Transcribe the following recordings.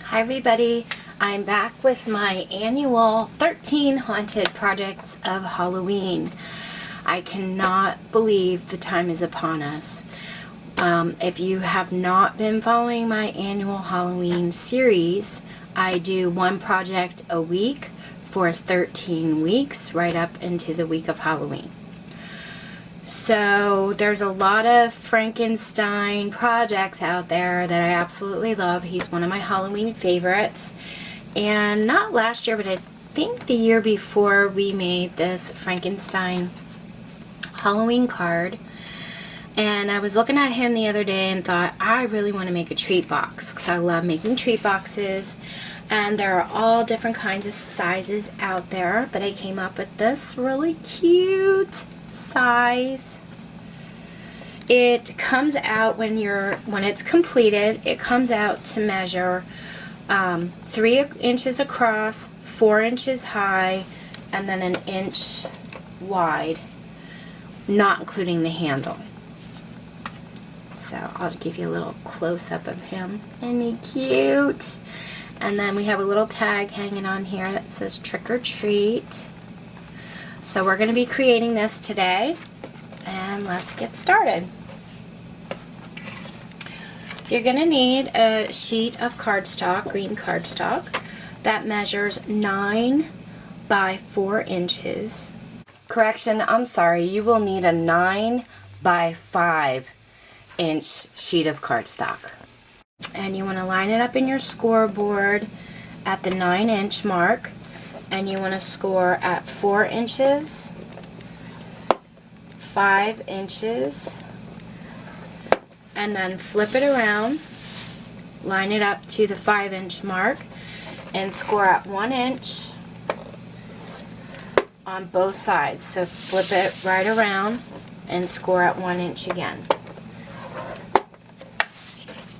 Hi everybody, I'm back with my annual 13 Haunted Projects of Halloween. I cannot believe the time is upon us. If you have not been following my annual Halloween series, I do one project a week for 13 weeks, right up into the week of Halloween. So there's a lot of Frankenstein projects out there that I absolutely love. He's one of my Halloween favorites. And not last year, but I think the year before, we made this Frankenstein Halloween card. And I was looking at him the other day and thought, I really want to make a treat box, because I love making treat boxes. And there are all different kinds of sizes out there, but I came up with this really cute size. It comes out when it's completed, it comes out to measure 3 inches across, 4 inches high, and then 1 inch wide, not including the handle. So I'll give you a little close-up of him. Isn't he cute? And then we have a little tag hanging on here that says trick or treat. So we're going to be creating this today, and let's get started. You're going to need a sheet of cardstock, green cardstock, that measures 9 by 4 inches. Correction, I'm sorry, you will need a 9 by 5 inch sheet of cardstock. And you want to line it up in your scoreboard at the 9-inch mark. And you want to score at 4 inches, 5 inches, and then flip it around, line it up to the 5-inch mark, and score at 1 inch on both sides. So flip it right around and score at 1 inch again.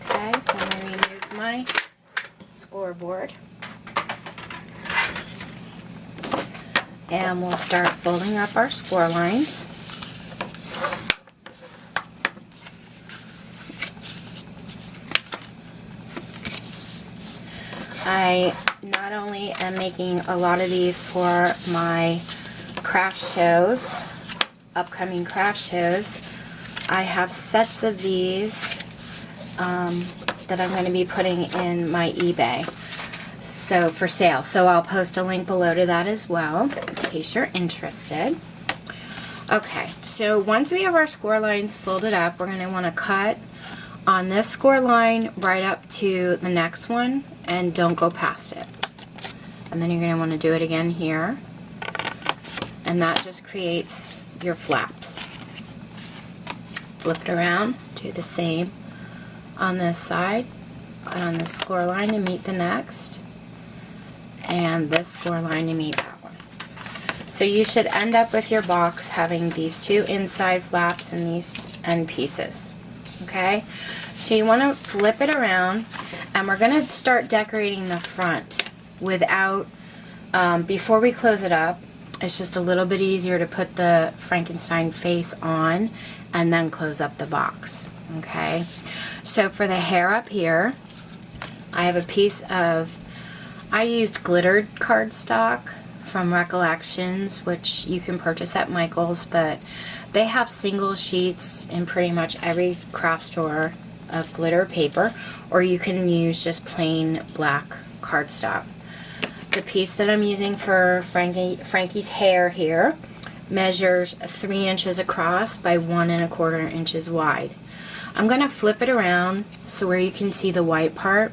Okay, let me remove my scoreboard. And we'll start folding up our score lines. I not only am making a lot of these for my craft shows, upcoming craft shows, I have sets of these that I'm going to be putting in my eBay. So for sale. So I'll post a link below to that as well, in case you're interested. Okay, so once we have our score lines folded up, we're going to want to cut on this score line right up to the next one, and don't go past it. And then you're going to want to do it again here, and that just creates your flaps. Flip it around, do the same on this side, cut on this score line to meet the next, and this score line to meet that one. So you should end up with your box having these 2 inside flaps and these end pieces. Okay, so you want to flip it around, and we're going to start decorating the front without, before we close it up. It's just a little bit easier to put the Frankenstein face on and then close up the box. Okay, so for the hair up here, I have a piece of, I used glittered cardstock from Recollections, which you can purchase at Michael's, but they have single sheets in pretty much every craft store of glitter paper, or you can use just plain black cardstock. The piece that I'm using for Frankie's hair here measures 3 inches across by 1 1/4 inches wide. I'm going to flip it around so where you can see the white part.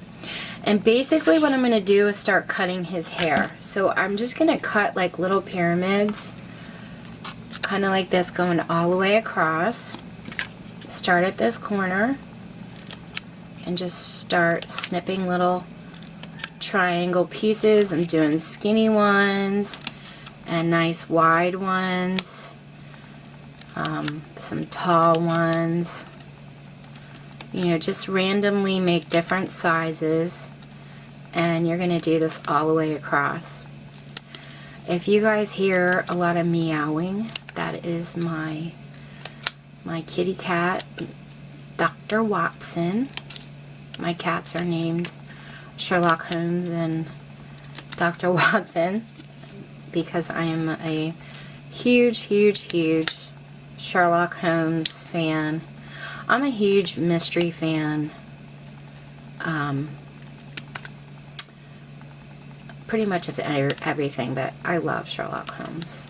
And basically what I'm going to do is start cutting his hair. So I'm just going to cut like little pyramids, kind of like this, going all the way across. Start at this corner and just start snipping little triangle pieces. I'm doing skinny ones and nice wide ones, some tall ones. You know, just randomly make different sizes, and you're going to do this all the way across. If you guys hear a lot of meowing, that is my kitty cat, Dr. Watson. My cats are named Sherlock Holmes and Dr. Watson, because I am a huge, huge, huge Sherlock Holmes fan. I'm a huge mystery fan. Pretty much of everything, but I love Sherlock Holmes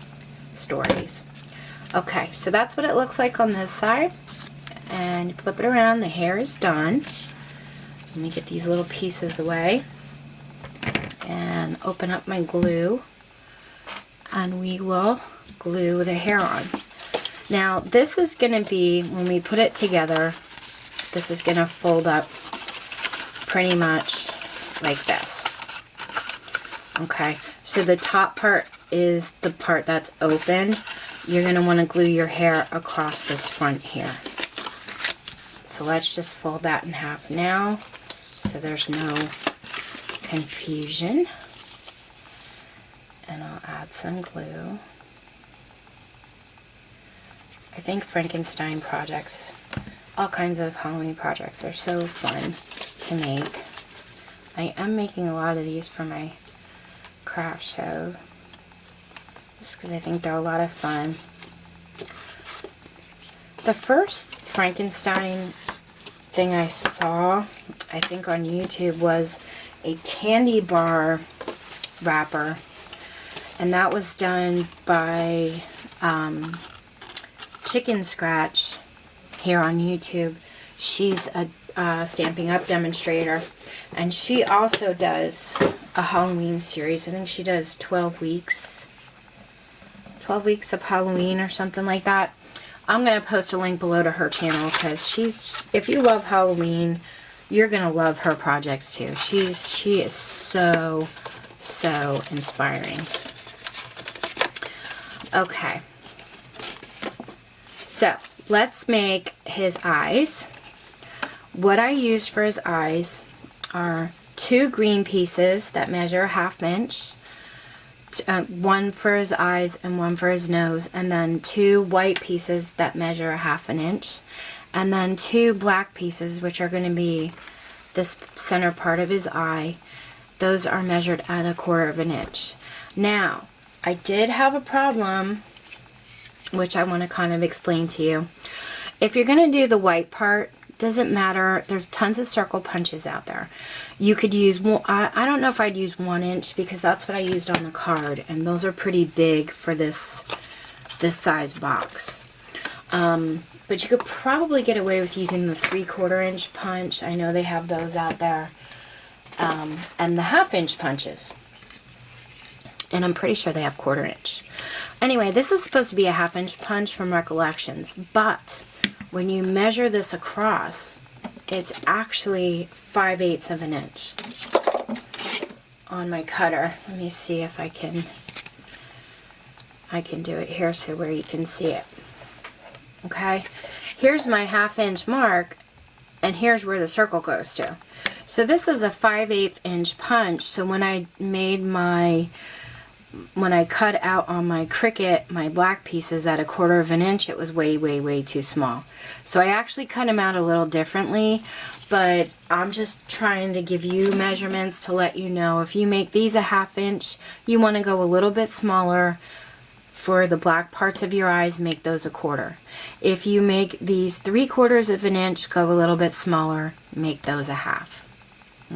stories. Okay, so that's what it looks like on this side. And flip it around, the hair is done. Let me get these little pieces away and open up my glue, and we will glue the hair on. Now this is going to be, when we put it together, this is going to fold up pretty much like this. Okay, so the top part is the part that's open. You're going to want to glue your hair across this front here. So let's just fold that in half now, so there's no confusion. And I'll add some glue. I think Frankenstein projects, all kinds of Halloween projects, are so fun to make. I am making a lot of these for my craft show, just because I think they're a lot of fun. The first Frankenstein thing I saw, I think on YouTube, was a candy bar wrapper, and that was done by Chicken Scratch here on YouTube. She's a Stampin' Up demonstrator, and she also does a Halloween series. I think she does 12 weeks of Halloween or something like that. I'm going to post a link below to her channel, because if you love Halloween, you're going to love her projects too. She is so inspiring. Okay. So, let's make his eyes. What I used for his eyes are 2 green pieces that measure a 1/2 inch. One for his eyes and one for his nose, and then 2 white pieces that measure a 1/2 inch, and then 2 black pieces, which are going to be this center part of his eye. Those are measured at 1/4 inch. Now, I did have a problem, which I want to kind of explain to you. If you're going to do the white part, doesn't matter. There's tons of circle punches out there. You could use, I don't know if I'd use 1 inch, because that's what I used on the card, and those are pretty big for this size box. But you could probably get away with using the 3/4 inch punch. I know they have those out there. And the 1/2 inch punches. And I'm pretty sure they have 1/4 inch. Anyway, this is supposed to be a 1/2 inch punch from Recollections, but when you measure this across, it's actually 5/8 of an inch on my cutter. Let me see if I can do it here so where you can see it. Okay, here's my 1/2 inch mark, and here's where the circle goes to. So this is a 5/8 inch punch. So when I cut out on my Cricut my black pieces at 1/4 inch, it was way too small. So I actually cut them out a little differently, but I'm just trying to give you measurements to let you know if you make these a 1/2 inch, you want to go a little bit smaller. For the black parts of your eyes, make those 1/4. If you make these 3/4 of an inch, go a little bit smaller, make those a 1/2.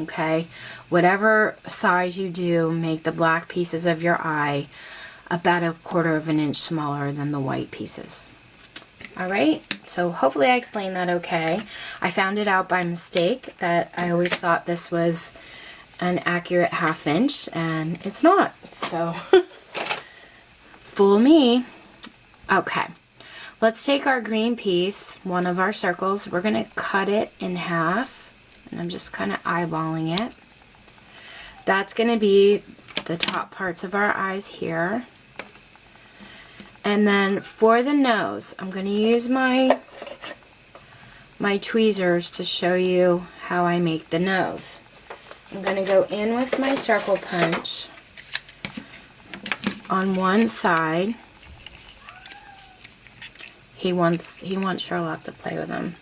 Okay, whatever size you do, make the black pieces of your eye about 1/4 inch smaller than the white pieces. Alright, so hopefully I explained that okay. I found it out by mistake that I always thought this was an accurate 1/2 inch, and it's not. So, fool me. Okay, let's take our green piece, one of our circles, we're going to cut it in half. And I'm just kind of eyeballing it. That's going to be the top parts of our eyes here. And then for the nose, I'm going to use my tweezers to show you how I make the nose. I'm going to go in with my circle punch on one side. He wants Sherlock to play with him.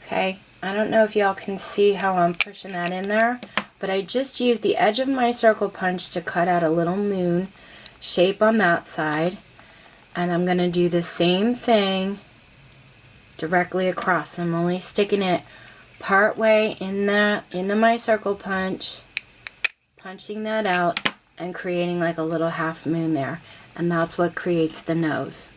Okay? I don't know if y'all can see how I'm pushing that in there, but I just used the edge of my circle punch to cut out a little moon shape on that side. And I'm going to do the same thing directly across. I'm only sticking it part way into my circle punch, punching that out, and creating like a little half moon there. And that's what creates the nose.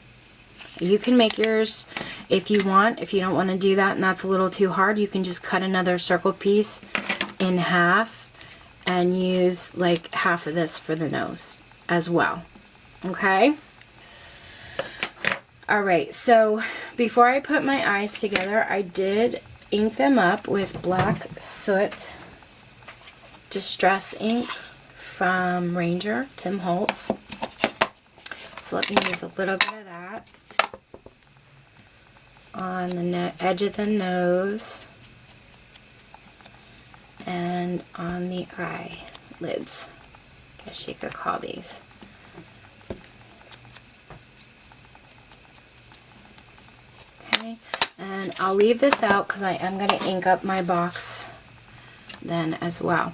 You can make yours if you want. If you don't want to do that and that's a little too hard, you can just cut another circle piece in half and use like half of this for the nose as well. Okay? Alright, so before I put my eyes together, I did ink them up with black soot distress ink from Ranger, Tim Holtz. So let me use a little bit of that on the edge of the nose and on the eyelids, I guess you could call these. Okay, and I'll leave this out because I am going to ink up my box then as well.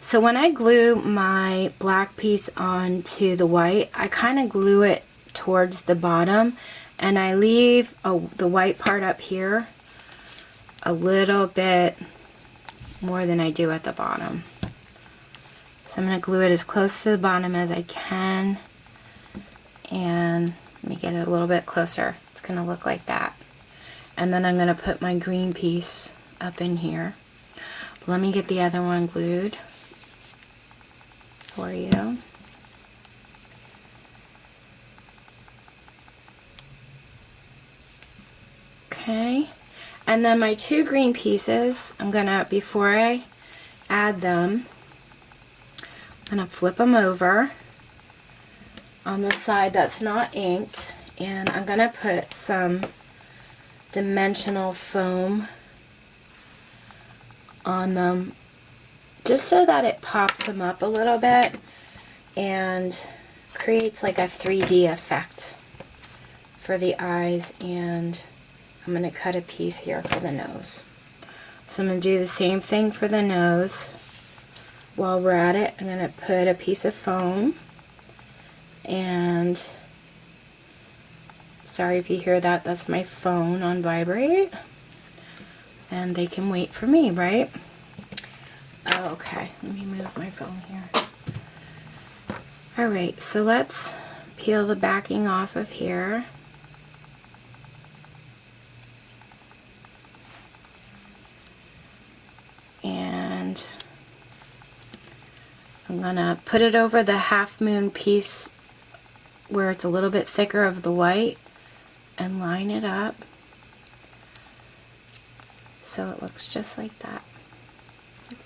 So when I glue my black piece onto the white, I kind of glue it towards the bottom, and I leave the white part up here a little bit more than I do at the bottom. So I'm going to glue it as close to the bottom as I can, and let me get it a little bit closer. It's going to look like that. And then I'm going to put my green piece up in here. But let me get the other one glued for you. Okay, and then my two green pieces, I'm gonna, before I add them, I'm gonna flip them over on the side that's not inked, and I'm gonna put some dimensional foam on them just so that it pops them up a little bit and creates like a 3D effect for the eyes. And I'm going to cut a piece here for the nose. So I'm going to do the same thing for the nose. While we're at it, I'm going to put a piece of foam, and sorry if you hear that, that's my phone on vibrate, and they can wait for me, right? Okay, let me move my phone here. Alright, so let's peel the backing off of here. And I'm gonna put it over the half moon piece where it's a little bit thicker of the white and line it up so it looks just like that.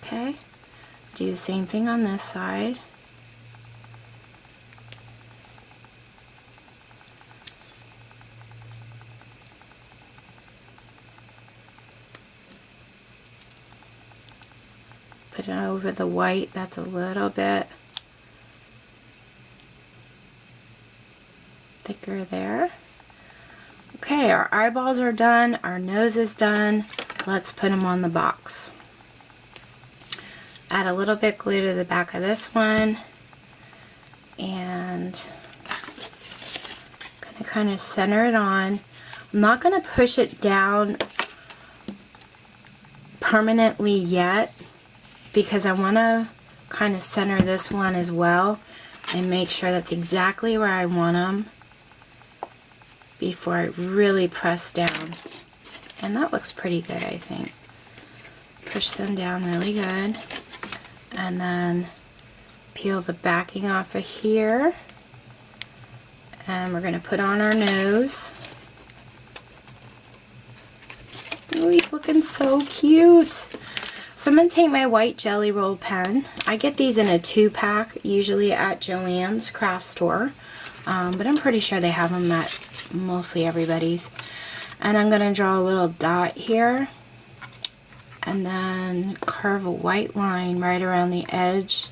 Okay, do the same thing on this side. Put it over the white that's a little bit thicker there. Okay, our eyeballs are done, our nose is done. Let's put them on the box. Add a little bit glue to the back of this one, and I'm gonna kind of center it on. I'm not gonna push it down permanently yet because I want to kind of center this one as well and make sure that's exactly where I want them before I really press down. And that looks pretty good, I think. Push them down really good, and then peel the backing off of here, and we're going to put on our nose. Oh, he's looking so cute. So I'm going to take my white jelly roll pen. I get these in a 2-pack, usually at Joann's craft store, but I'm pretty sure they have them at mostly everybody's. And I'm going to draw a little dot here, and then curve a white line right around the edge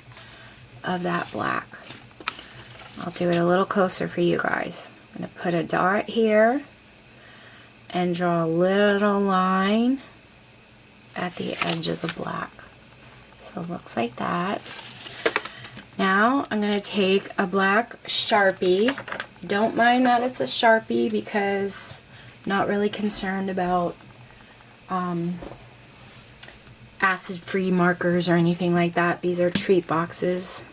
of that black. I'll do it a little closer for you guys. I'm going to put a dot here and draw a little line at the edge of the black. So So it looks like that. Now I'm going to take a black Sharpie. Don't mind that it's a Sharpie because I'm not really concerned about acid-free markers or anything like that. These are treat boxes.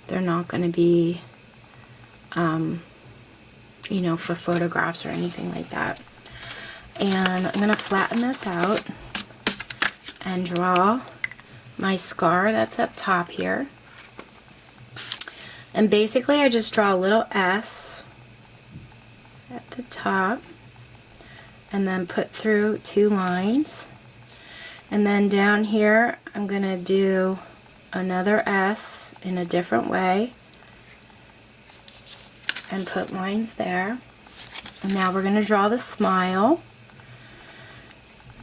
They're not going to be, you know, for photographs or anything like that. And I'm going to flatten this out and draw my scar that's up top here. And basically I just draw a little S at the top and then put through 2 lines. And then down here I'm going to do another S in a different way and put lines there. And now we're going to draw the smile.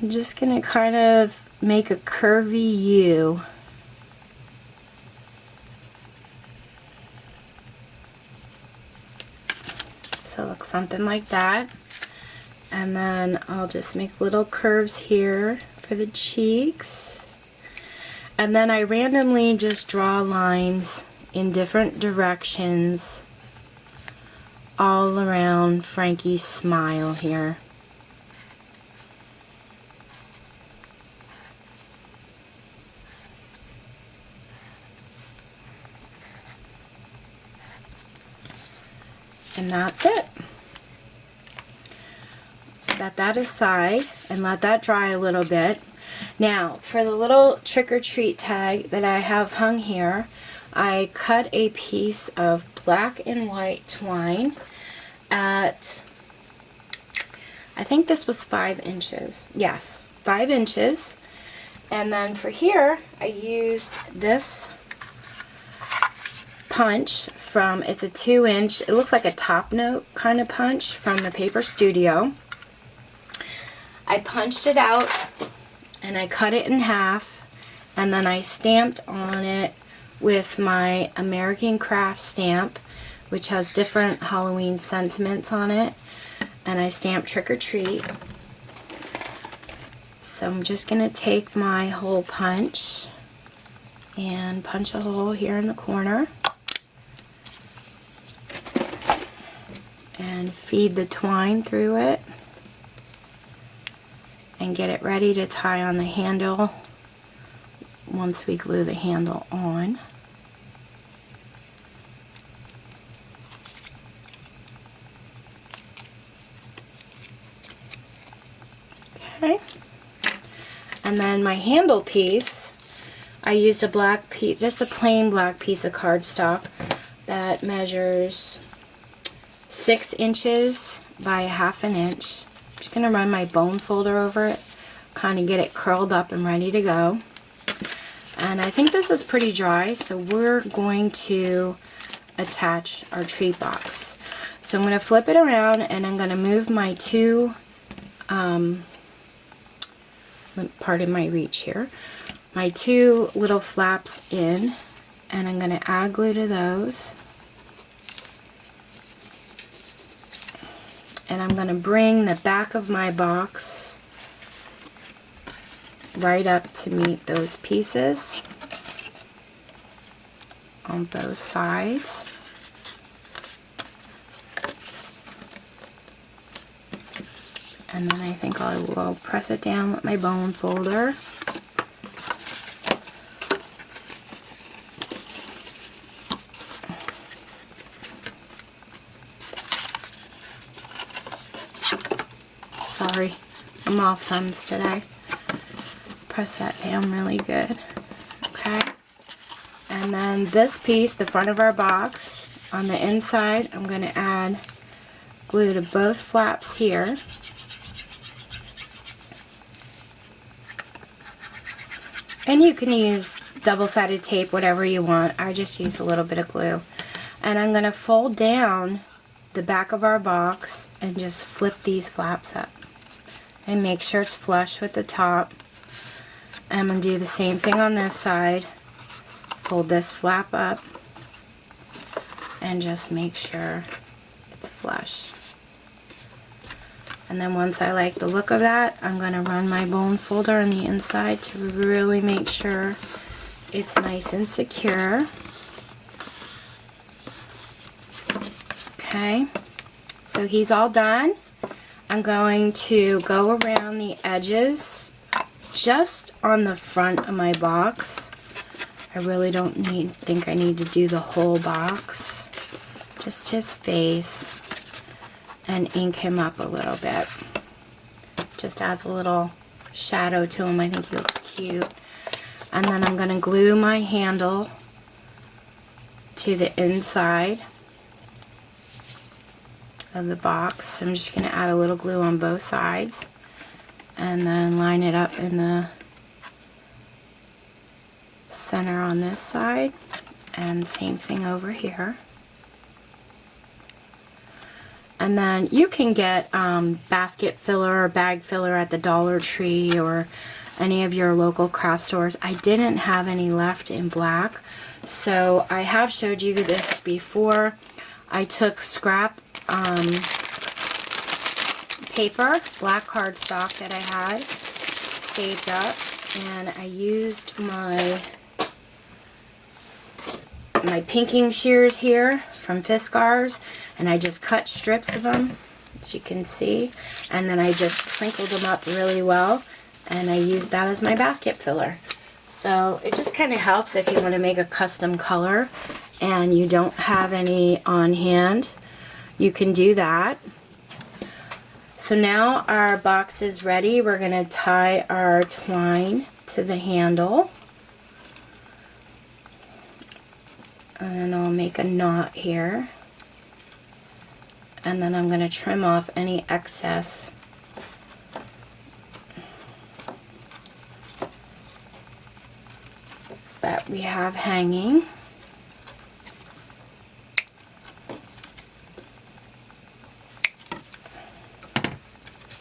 I'm just going to kind of make a curvy U. So it looks something like that. And then I'll just make little curves here for the cheeks. And then I randomly just draw lines in different directions all around Frankie's smile here. And that's it. Set that aside and let that dry a little bit. Now, for the little trick-or-treat tag that I have hung here, I cut a piece of black and white twine at, I think this was 5 inches. Yes, 5 inches. And then for here, I used this punch from, it's a 2-inch, it looks like a top note kind of punch from the Paper Studio. I punched it out and I cut it in half, and then I stamped on it with my American Craft stamp, which has different Halloween sentiments on it, and I stamped Trick or Treat. So I'm just going to take my hole punch and punch a hole here in the corner and feed the twine through it and get it ready to tie on the handle once we glue the handle on. Okay. And then my handle piece, I used a black piece, just a plain black piece of cardstock that measures 6 inches by 1/2 inch. I'm just going to run my bone folder over it, kind of get it curled up and ready to go. And I think this is pretty dry, so we're going to attach our treat box. So I'm going to flip it around and I'm going to move my 2, pardon my reach here, my 2 little flaps in, and I'm going to add glue to those. And I'm going to bring the back of my box right up to meet those pieces on both sides. And then I think I will press it down with my bone folder. Sorry, I'm all thumbs today. Press that down really good. Okay. And then this piece, the front of our box, on the inside, I'm going to add glue to both flaps here. And you can use double-sided tape, whatever you want. I just use a little bit of glue. And I'm going to fold down the back of our box and just flip these flaps up. And make sure it's flush with the top. I'm going to do the same thing on this side. Fold this flap up and just make sure it's flush. And then once I like the look of that, I'm going to run my bone folder on the inside to really make sure it's nice and secure. Okay, so he's all done. I'm going to go around the edges just on the front of my box. I really don't think I need to do the whole box. Just his face, and ink him up a little bit. Just adds a little shadow to him. I think he looks cute. And then I'm going to glue my handle to the inside of the box. So I'm just going to add a little glue on both sides and then line it up in the center on this side, and same thing over here. And then you can get basket filler or bag filler at the Dollar Tree or any of your local craft stores. I didn't have any left in black, so I have showed you this before. I took scrap paper, black cardstock that I had saved up, and I used my pinking shears here from Fiskars, and I just cut strips of them, as you can see, and then I just crinkled them up really well, and I used that as my basket filler. So it just kind of helps if you want to make a custom color and you don't have any on hand. You can do that. So now our box is ready. We're going to tie our twine to the handle. And I'll make a knot here. And then I'm going to trim off any excess that we have hanging.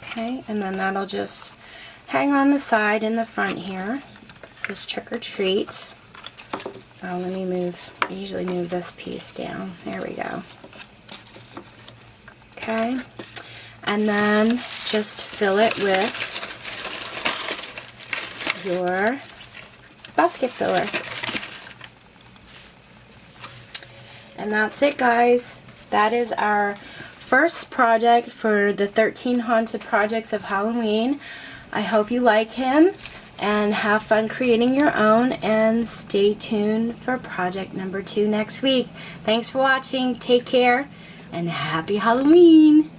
Okay, and then that'll just hang on the side in the front here. This is Trick or Treat. Oh, let me move, I usually move this piece down. There we go. Okay, and then just fill it with your basket filler. And that's it, guys. That is our first project for the 13 Haunted Projects of Halloween. I hope you like him and have fun creating your own, and stay tuned for project number 2 next week. Thanks for watching. Take care and happy Halloween.